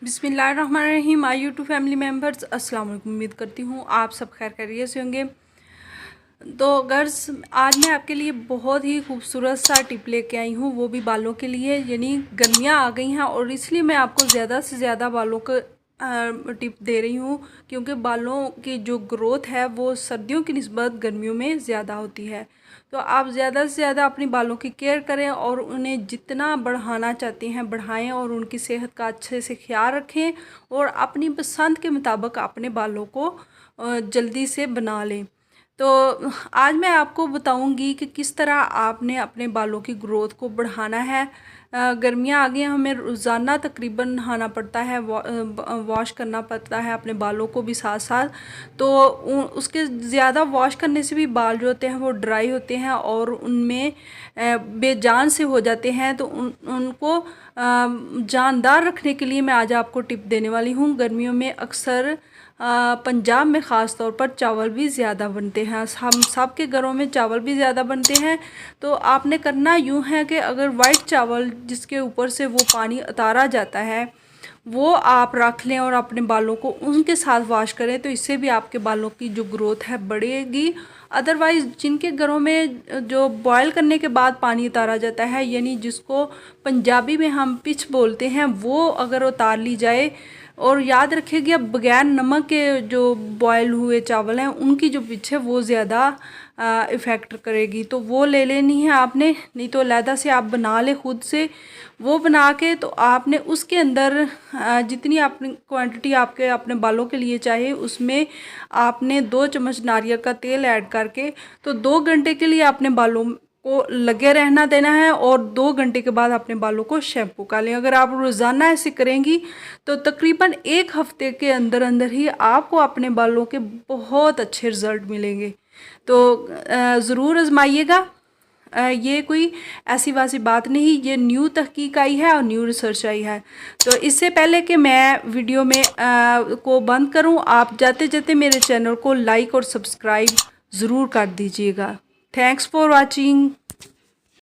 बिस्मिल्लाहिर्रहमानिर्रहीम। My YouTube family members, अस्सलाम वालेकुम। उम्मीद करती हूँ आप सब खैर खैरियत से होंगे। तो गर्ल्स, आज मैं आपके लिए बहुत ही खूबसूरत सा टिप लेके आई हूँ, वो भी बालों के लिए। यानी गर्मियाँ आ गई हैं और इसलिए मैं आपको ज़्यादा से ज़्यादा बालों का टिप दे रही हूँ, क्योंकि बालों की जो ग्रोथ है वो सर्दियों की निस्बत गर्मियों में ज़्यादा होती है। तो आप ज़्यादा से ज़्यादा अपनी बालों की केयर करें और उन्हें जितना बढ़ाना चाहते हैं बढ़ाएं और उनकी सेहत का अच्छे से ख्याल रखें और अपनी पसंद के मुताबिक अपने बालों को जल्दी से बना लें। तो आज मैं आपको बताऊंगी कि किस तरह आपने अपने बालों की ग्रोथ को बढ़ाना है। गर्मियाँ आ गई हैं, हमें रोज़ाना तकरीबन नहाना पड़ता है, वॉश करना पड़ता है अपने बालों को भी साथ साथ। तो उसके ज़्यादा वॉश करने से भी बाल जो होते हैं वो ड्राई होते हैं और उनमें बेजान से हो जाते हैं। तो उनको जानदार रखने के लिए मैं आज आपको टिप देने वाली हूँ। गर्मियों में अक्सर पंजाब में ख़ास तौर पर चावल भी ज़्यादा बनते हैं, हम सब के घरों में चावल भी ज़्यादा बनते हैं। तो आपने करना यूँ है कि अगर वाइट चावल जिसके ऊपर से वो पानी उतारा जाता है वो आप रख लें और अपने बालों को उनके साथ वॉश करें, तो इससे भी आपके बालों की जो ग्रोथ है बढ़ेगी। अदरवाइज़ जिनके घरों में जो बॉयल करने के बाद पानी उतारा जाता है, यानी जिसको पंजाबी में हम पिच बोलते हैं, वो अगर उतार ली जाए, और याद रखिएगा बगैर नमक के जो बॉयल हुए चावल हैं उनकी जो पिच है वो ज़्यादा इफ़ेक्ट करेगी। तो वो ले लेनी है आपने, नहीं तो अलहदा से आप बना ले खुद से। वो बना के तो आपने उसके अंदर जितनी आपने क्वांटिटी आपके अपने बालों के लिए चाहिए उसमें आपने 2 चम्मच नारियल का तेल ऐड करके तो 2 घंटे के लिए अपने बालों को लगे रहना देना है और 2 घंटे के बाद अपने बालों को शैम्पू कर लें। अगर आप रोज़ाना ऐसे करेंगी तो तकरीबन 1 हफ्ते के अंदर अंदर ही आपको अपने बालों के बहुत अच्छे रिज़ल्ट मिलेंगे। तो ज़रूर आजमाइएगा। ये कोई ऐसी वैसी बात नहीं, ये न्यू तहकीक आई है और न्यू रिसर्च आई है। तो इससे पहले कि मैं वीडियो में को बंद करूं, आप जाते जाते मेरे चैनल को लाइक और सब्सक्राइब ज़रूर कर दीजिएगा। Thanks for watching.